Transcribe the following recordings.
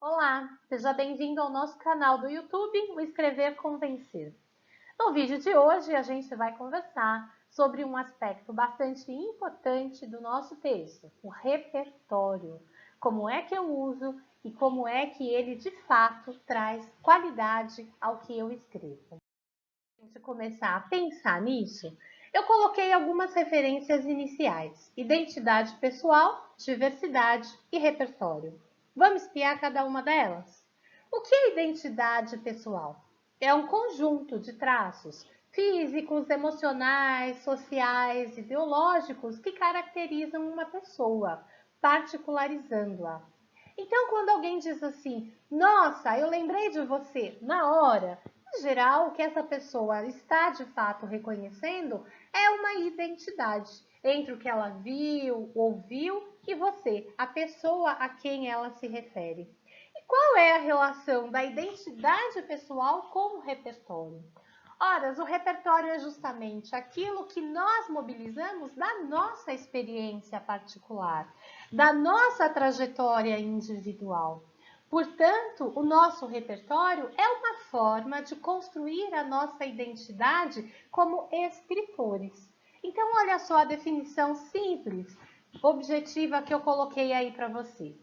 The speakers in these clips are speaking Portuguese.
Olá, seja bem-vindo ao nosso canal do YouTube, o Escrever com Vencer. No vídeo de hoje, a gente vai conversar sobre um aspecto bastante importante do nosso texto, o repertório. Como é que eu uso e como é que ele, de fato, traz qualidade ao que eu escrevo. Para a gente começar a pensar nisso, eu coloquei algumas referências iniciais: identidade pessoal, diversidade e repertório. Vamos espiar cada uma delas? O que é identidade pessoal? É um conjunto de traços físicos, emocionais, sociais e biológicos que caracterizam uma pessoa, particularizando-a. Então, quando alguém diz assim, nossa, eu lembrei de você na hora, em geral, o que essa pessoa está de fato reconhecendo é uma identidade entre o que ela viu, ouviu e você, a pessoa a quem ela se refere. E qual é a relação da identidade pessoal com o repertório? Ora, o repertório é justamente aquilo que nós mobilizamos da nossa experiência particular, da nossa trajetória individual. Portanto, o nosso repertório é uma forma de construir a nossa identidade como escritores. Então, olha só a definição simples, objetiva que eu coloquei aí para você.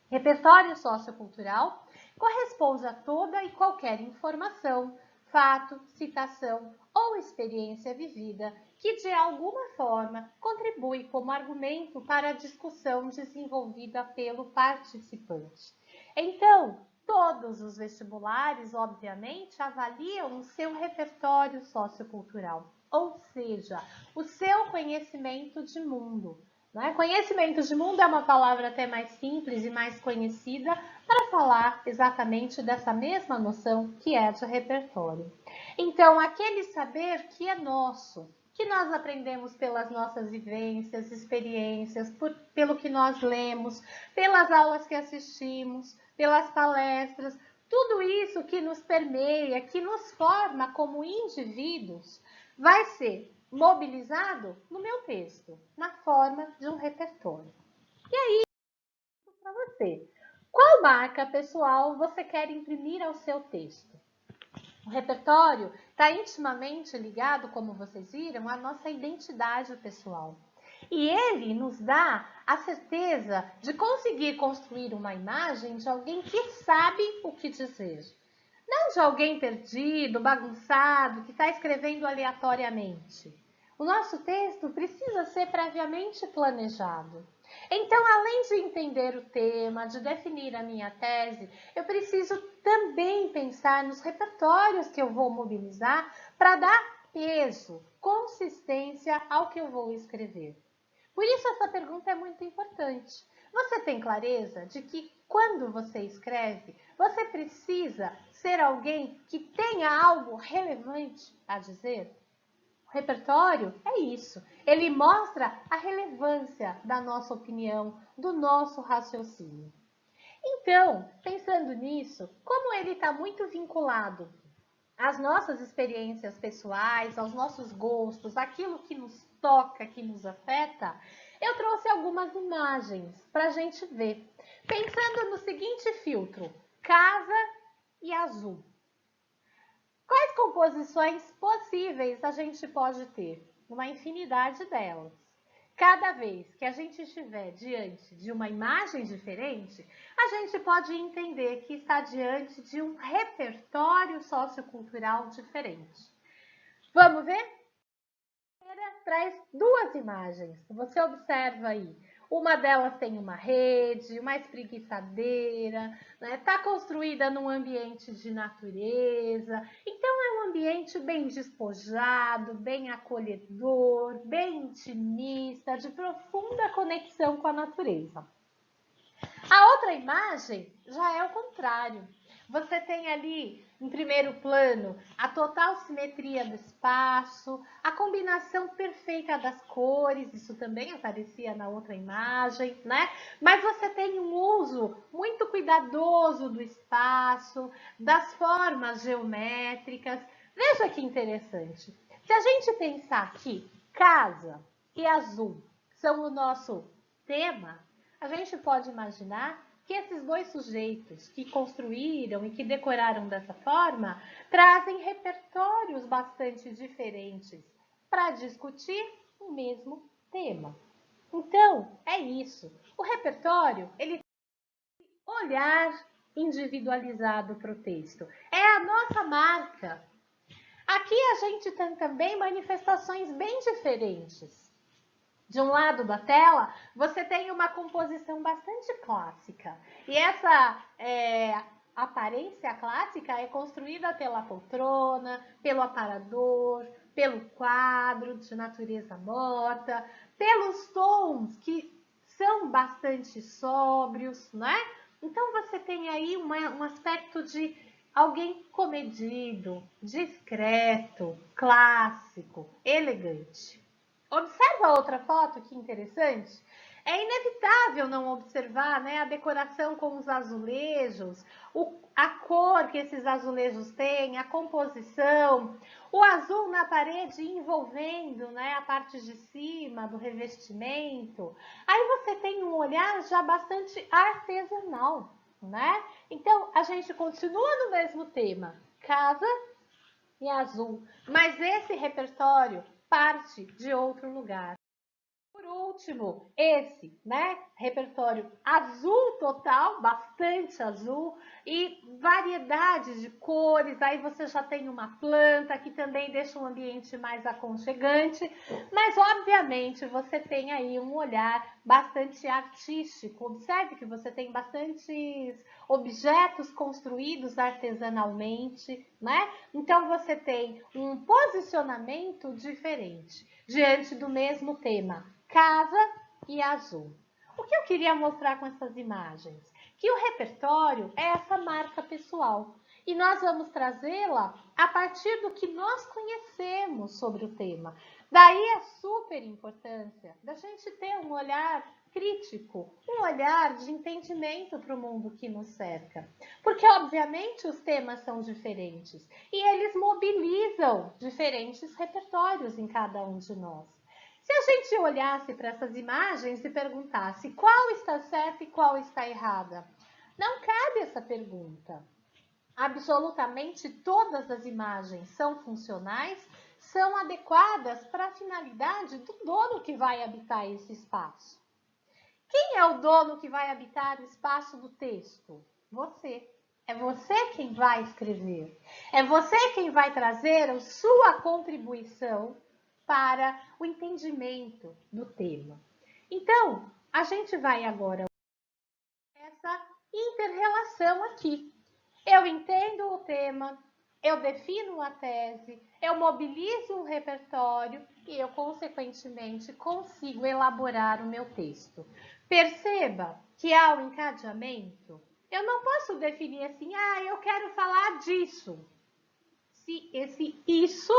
Repertório sociocultural corresponde a toda e qualquer informação, fato, citação ou experiência vivida que, de alguma forma, contribui como argumento para a discussão desenvolvida pelo participante. Então, todos os vestibulares, obviamente, avaliam o seu repertório sociocultural, ou seja, o seu conhecimento de mundo. Né? Conhecimento de mundo é uma palavra até mais simples e mais conhecida para falar exatamente dessa mesma noção que é de repertório. Então, aquele saber que é nosso, que nós aprendemos pelas nossas vivências, experiências, pelo que nós lemos, pelas aulas que assistimos, pelas palestras, tudo isso que nos permeia, que nos forma como indivíduos, vai ser mobilizado no meu texto, na forma de um repertório. E aí, para você, qual marca pessoal você quer imprimir ao seu texto? O repertório está intimamente ligado, como vocês viram, à nossa identidade pessoal. E ele nos dá a certeza de conseguir construir uma imagem de alguém que sabe o que dizer. Não de alguém perdido, bagunçado, que está escrevendo aleatoriamente. O nosso texto precisa ser previamente planejado. Então, além de entender o tema, de definir a minha tese, eu preciso também pensar nos repertórios que eu vou mobilizar para dar peso, consistência ao que eu vou escrever. Por isso, essa pergunta é muito importante. Você tem clareza de que quando você escreve, você precisa ser alguém que tenha algo relevante a dizer? O repertório é isso. Ele mostra a relevância da nossa opinião, do nosso raciocínio. Então, pensando nisso, como ele está muito vinculado às nossas experiências pessoais, aos nossos gostos, aquilo que nos toca, que nos afeta, eu trouxe algumas imagens para a gente ver. Pensando no seguinte filtro: casa e azul. Quais composições possíveis a gente pode ter? Uma infinidade delas. Cada vez que a gente estiver diante de uma imagem diferente, a gente pode entender que está diante de um repertório sociocultural diferente. Vamos ver? Traz duas imagens. Você observa aí. Uma delas tem uma rede, uma espreguiçadeira, né? Está construída num ambiente de natureza. Então é um ambiente bem despojado, bem acolhedor, bem intimista, de profunda conexão com a natureza. A outra imagem já é o contrário. Você tem ali, em primeiro plano, a total simetria do espaço, a combinação perfeita das cores, isso também aparecia na outra imagem, né? Mas você tem um uso muito cuidadoso do espaço, das formas geométricas. Veja que interessante. Se a gente pensar que casa e azul são o nosso tema, a gente pode imaginar que esses dois sujeitos que construíram e que decoraram dessa forma trazem repertórios bastante diferentes para discutir o mesmo tema. Então, é isso. O repertório, ele tem olhar individualizado para o texto. É a nossa marca. Aqui a gente tem também manifestações bem diferentes. De um lado da tela, você tem uma composição bastante clássica. E essa aparência clássica é construída pela poltrona, pelo aparador, pelo quadro de natureza morta, pelos tons que são bastante sóbrios, né? Então você tem aí um aspecto de alguém comedido, discreto, clássico, elegante. Observa outra foto, que interessante. É inevitável não observar, né, a decoração com os azulejos, a cor que esses azulejos têm, a composição, o azul na parede envolvendo, né, a parte de cima do revestimento. Aí você tem um olhar já bastante artesanal, né? Então, a gente continua no mesmo tema, casa e azul, mas esse repertório parte de outro lugar. Por último, esse, né, repertório azul total, bastante azul e variedade de cores. Aí você já tem uma planta que também deixa um ambiente mais aconchegante, mas obviamente você tem aí um olhar bastante artístico. Observe que você tem bastantes objetos construídos artesanalmente, né? Então você tem um posicionamento diferente diante do mesmo tema. Casa e azul. O que eu queria mostrar com essas imagens? Que o repertório é essa marca pessoal. E nós vamos trazê-la a partir do que nós conhecemos sobre o tema. Daí a super importância da gente ter um olhar crítico, um olhar de entendimento para o mundo que nos cerca. Porque, obviamente, os temas são diferentes e eles mobilizam diferentes repertórios em cada um de nós. Se a gente olhasse para essas imagens e perguntasse qual está certa e qual está errada, não cabe essa pergunta. Absolutamente todas as imagens são funcionais, são adequadas para a finalidade do dono que vai habitar esse espaço. Quem é o dono que vai habitar o espaço do texto? Você. É você quem vai escrever. É você quem vai trazer a sua contribuição para o entendimento do tema. Então, a gente vai agora essa inter-relação aqui. Eu entendo o tema, eu defino a tese, eu mobilizo o repertório e eu, consequentemente, consigo elaborar o meu texto. Perceba que ao encadeamento, eu não posso definir assim, eu quero falar disso. Se esse isso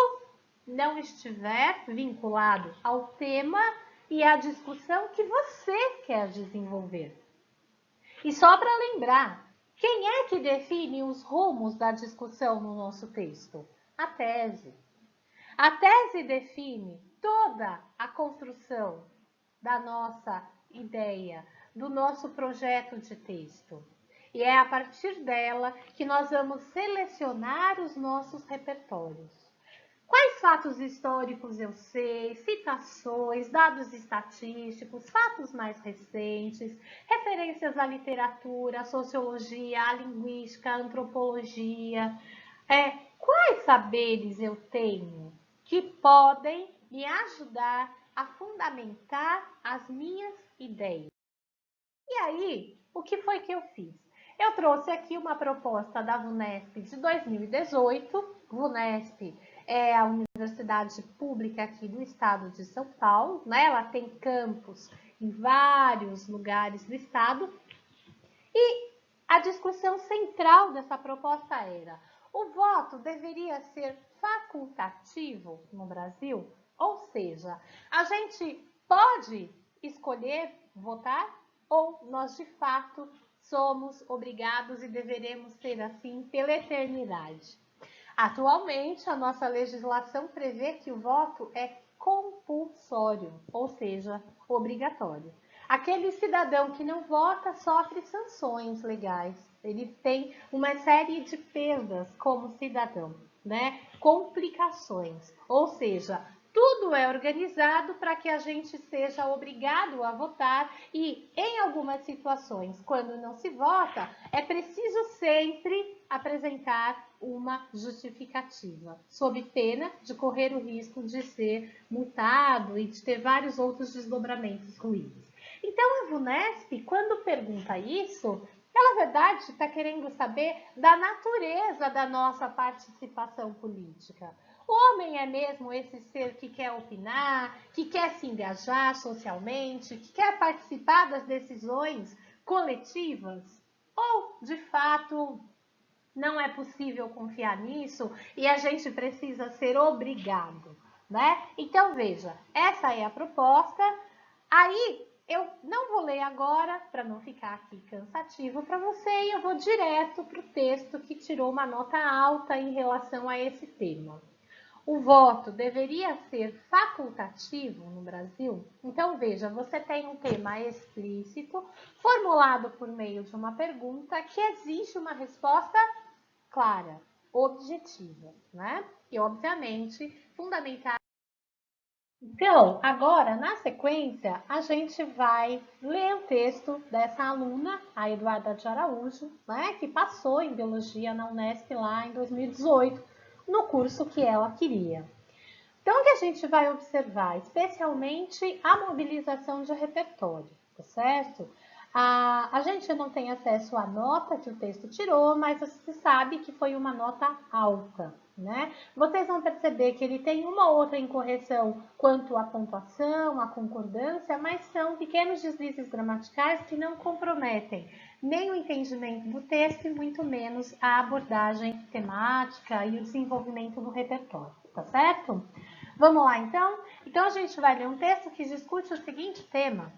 não estiver vinculado ao tema e à discussão que você quer desenvolver. E só para lembrar, quem é que define os rumos da discussão no nosso texto? A tese. A tese define toda a construção da nossa ideia, do nosso projeto de texto. E é a partir dela que nós vamos selecionar os nossos repertórios. Quais fatos históricos eu sei, citações, dados estatísticos, fatos mais recentes, referências à literatura, à sociologia, à linguística, à antropologia. Quais saberes eu tenho que podem me ajudar a fundamentar as minhas ideias? E aí, o que foi que eu fiz? Eu trouxe aqui uma proposta da VUNESP de 2018. VUNESP é a universidade pública aqui do estado de São Paulo, né? Ela tem campus em vários lugares do estado. E a discussão central dessa proposta era: o voto deveria ser facultativo no Brasil? Ou seja, a gente pode escolher votar ou nós de fato somos obrigados e deveremos ser assim pela eternidade? Atualmente, a nossa legislação prevê que o voto é compulsório, ou seja, obrigatório. Aquele cidadão que não vota sofre sanções legais. Ele tem uma série de perdas como cidadão, né? Complicações. Ou seja, tudo é organizado para que a gente seja obrigado a votar e, em algumas situações, quando não se vota, é preciso sempre apresentar uma justificativa, sob pena de correr o risco de ser multado e de ter vários outros desdobramentos ruins. Então, a VUNESP, quando pergunta isso, ela, na verdade, está querendo saber da natureza da nossa participação política. O homem é mesmo esse ser que quer opinar, que quer se engajar socialmente, que quer participar das decisões coletivas? Ou, de fato, não é possível confiar nisso e a gente precisa ser obrigado, né? Então, veja, essa é a proposta. Aí, eu não vou ler agora, para não ficar aqui cansativo para você, e eu vou direto para o texto que tirou uma nota alta em relação a esse tema. O voto deveria ser facultativo no Brasil? Então, veja, você tem um tema explícito, formulado por meio de uma pergunta que exige uma resposta clara, objetiva, né? E, obviamente, fundamentada. Então, agora, na sequência, a gente vai ler o texto dessa aluna, a Eduarda de Araújo, né, que passou em Biologia na Unesp lá em 2018, no curso que ela queria. Então, o que a gente vai observar? Especialmente a mobilização de repertório, tá certo? A gente não tem acesso à nota que o texto tirou, mas você sabe que foi uma nota alta, né? Vocês vão perceber que ele tem uma outra incorreção quanto à pontuação, à concordância, mas são pequenos deslizes gramaticais que não comprometem nem o entendimento do texto e muito menos a abordagem temática e o desenvolvimento do repertório, tá certo? Vamos lá, então? Então, a gente vai ler um texto que discute o seguinte tema: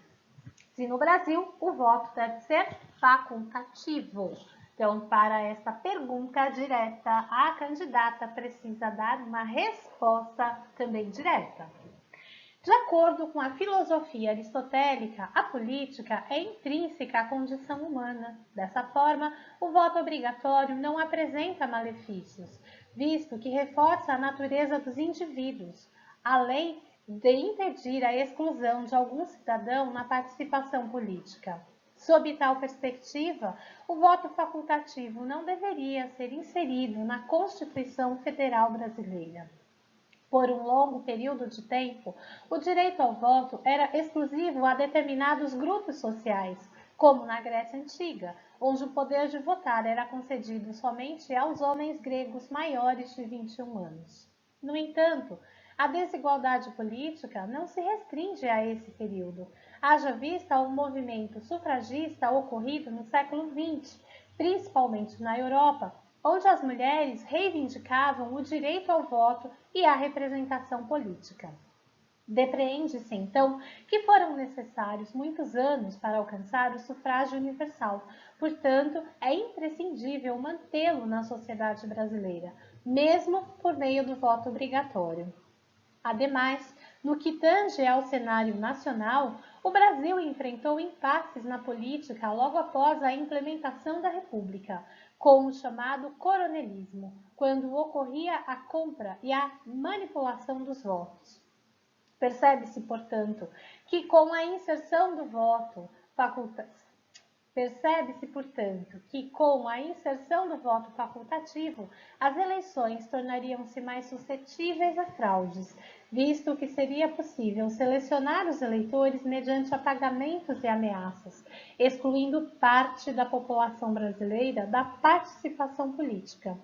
se no Brasil o voto deve ser facultativo. Então, para esta pergunta direta, a candidata precisa dar uma resposta também direta. De acordo com a filosofia aristotélica, a política é intrínseca à condição humana. Dessa forma, o voto obrigatório não apresenta malefícios, visto que reforça a natureza dos indivíduos, além de impedir a exclusão de algum cidadão na participação política. Sob tal perspectiva, o voto facultativo não deveria ser inserido na Constituição Federal Brasileira. Por um longo período de tempo, o direito ao voto era exclusivo a determinados grupos sociais, como na Grécia Antiga, onde o poder de votar era concedido somente aos homens gregos maiores de 21 anos. No entanto, a desigualdade política não se restringe a esse período, haja vista o movimento sufragista ocorrido no século XX, principalmente na Europa, onde as mulheres reivindicavam o direito ao voto e à representação política. Depreende-se, então, que foram necessários muitos anos para alcançar o sufrágio universal. Portanto, é imprescindível mantê-lo na sociedade brasileira, mesmo por meio do voto obrigatório. Ademais, no que tange ao cenário nacional, o Brasil enfrentou impasses na política logo após a implementação da República, com o chamado coronelismo, quando ocorria a compra e a manipulação dos votos. Percebe-se, portanto, que com a inserção do voto Percebe-se, portanto, que com a inserção do voto facultativo, as eleições tornariam-se mais suscetíveis a fraudes, visto que seria possível selecionar os eleitores mediante apagamentos e ameaças, excluindo parte da população brasileira da participação política.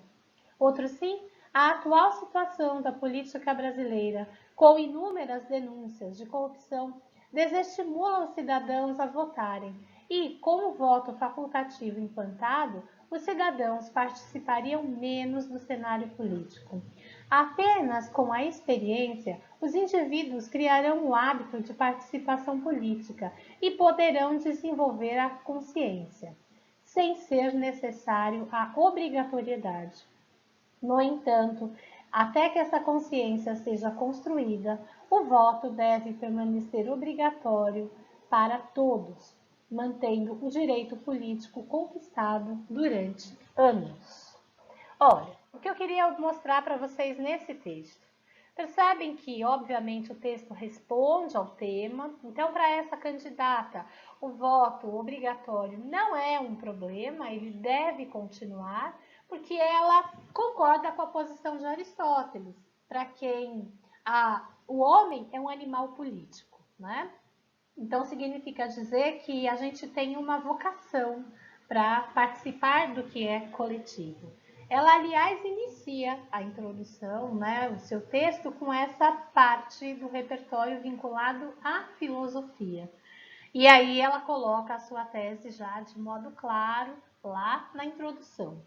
Outro sim, a atual situação da política brasileira, com inúmeras denúncias de corrupção, desestimula os cidadãos a votarem e, com o voto facultativo implantado, os cidadãos participariam menos do cenário político. Apenas com a experiência, os indivíduos criarão o hábito de participação política e poderão desenvolver a consciência, sem ser necessário a obrigatoriedade. No entanto, até que essa consciência seja construída, o voto deve permanecer obrigatório para todos, mantendo o direito político conquistado durante anos. Olha, o que eu queria mostrar para vocês nesse texto. Percebem que, obviamente, o texto responde ao tema, então, para essa candidata, o voto obrigatório não é um problema, ele deve continuar, porque ela concorda com a posição de Aristóteles, para quem o homem é um animal político, né? Então, significa dizer que a gente tem uma vocação para participar do que é coletivo. Ela, aliás, inicia a introdução, né, o seu texto, com essa parte do repertório vinculado à filosofia. E aí ela coloca a sua tese já de modo claro lá na introdução.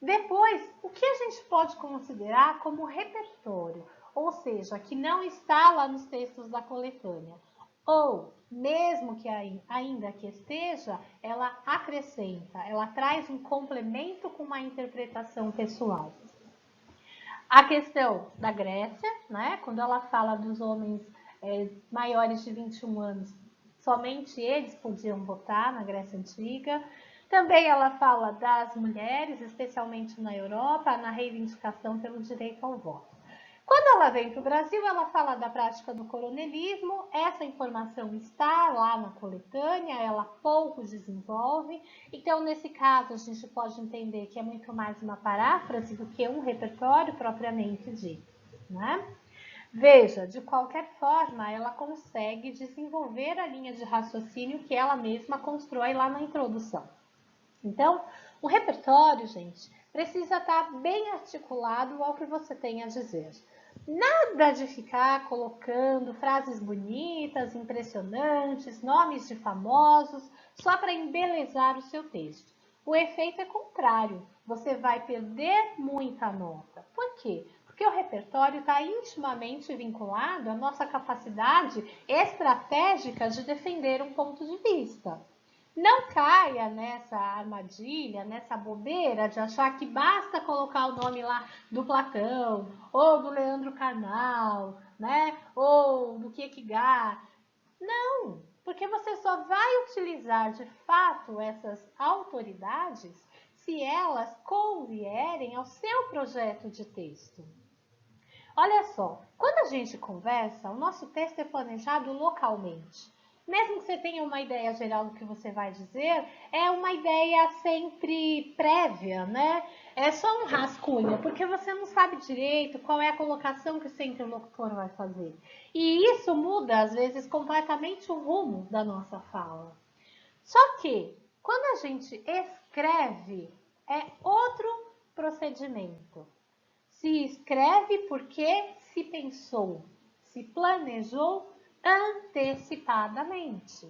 Depois, o que a gente pode considerar como repertório, ou seja, que não está lá nos textos da coletânea, ou mesmo que ainda que esteja, ela acrescenta, ela traz um complemento com uma interpretação pessoal. A questão da Grécia, né, quando ela fala dos homens maiores de 21 anos, somente eles podiam votar na Grécia Antiga. Também ela fala das mulheres, especialmente na Europa, na reivindicação pelo direito ao voto. Quando ela vem para o Brasil, ela fala da prática do coronelismo, essa informação está lá na coletânea, ela pouco desenvolve, então nesse caso a gente pode entender que é muito mais uma paráfrase do que um repertório propriamente dito, né? Veja, de qualquer forma, ela consegue desenvolver a linha de raciocínio que ela mesma constrói lá na introdução. Então, o repertório, gente, precisa estar bem articulado ao que você tem a dizer. Nada de ficar colocando frases bonitas, impressionantes, nomes de famosos, só para embelezar o seu texto. O efeito é contrário, você vai perder muita nota. Por quê? Porque o repertório está intimamente vinculado à nossa capacidade estratégica de defender um ponto de vista. Não caia nessa armadilha, nessa bobeira de achar que basta colocar o nome lá do Platão, ou do Leandro Carnal, né? Ou do Kierkegaard. Não, porque você só vai utilizar de fato essas autoridades se elas convierem ao seu projeto de texto. Olha só, quando a gente conversa, o nosso texto é planejado localmente. Mesmo que você tenha uma ideia geral do que você vai dizer, é uma ideia sempre prévia, né? É só um rascunho, porque você não sabe direito qual é a colocação que o seu interlocutor vai fazer. E isso muda, às vezes, completamente o rumo da nossa fala. Só que, quando a gente escreve, é outro procedimento. Se escreve porque se pensou, se planejou antecipadamente.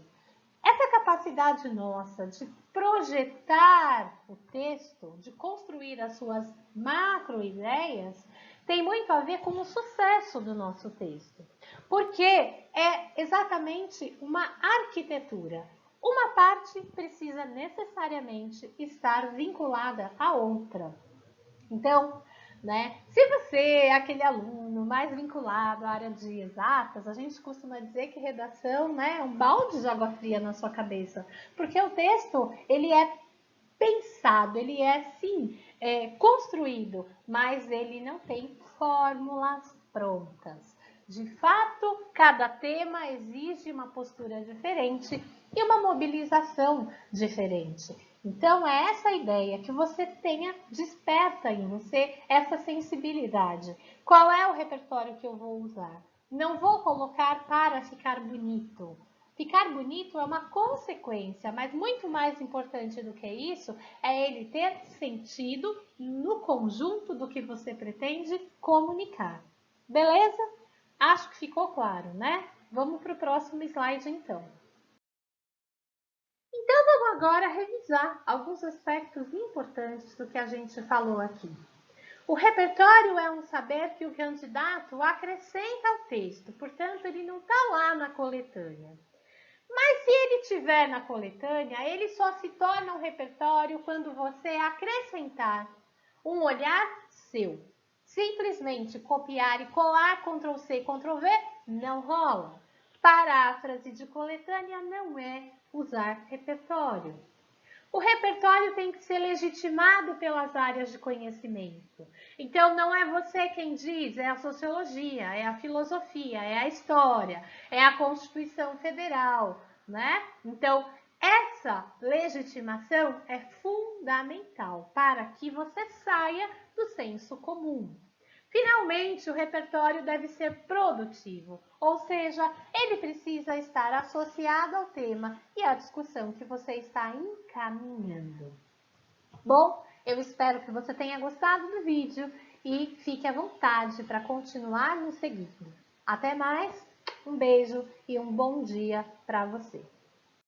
Essa capacidade nossa de projetar o texto, de construir as suas macro-ideias, tem muito a ver com o sucesso do nosso texto. Porque é exatamente uma arquitetura. Uma parte precisa necessariamente estar vinculada à outra. Então, né? Se você é aquele aluno mais vinculado à área de exatas, a gente costuma dizer que redação, né, é um balde de água fria na sua cabeça, porque o texto ele é pensado, ele é sim construído, mas ele não tem fórmulas prontas. De fato, cada tema exige uma postura diferente e uma mobilização diferente. Então, é essa ideia que você tenha, desperta em você essa sensibilidade. Qual é o repertório que eu vou usar? Não vou colocar para ficar bonito. Ficar bonito é uma consequência, mas muito mais importante do que isso é ele ter sentido no conjunto do que você pretende comunicar. Beleza? Acho que ficou claro, né? Vamos para o próximo slide, então. Então, vamos agora revisar alguns aspectos importantes do que a gente falou aqui. O repertório é um saber que o candidato acrescenta ao texto, portanto, ele não está lá na coletânea. Mas se ele estiver na coletânea, ele só se torna um repertório quando você acrescentar um olhar seu. Simplesmente copiar e colar, Ctrl+C, Ctrl+V, não rola. Paráfrase de coletânea não é usar repertório. O repertório tem que ser legitimado pelas áreas de conhecimento. Então, não é você quem diz, é a sociologia, é a filosofia, é a história, é a Constituição Federal, né? Então, essa legitimação é fundamental para que você saia do senso comum. Finalmente, o repertório deve ser produtivo, ou seja, ele precisa estar associado ao tema e à discussão que você está encaminhando. Bom, eu espero que você tenha gostado do vídeo e fique à vontade para continuar nos seguindo. Até mais, um beijo e um bom dia para você.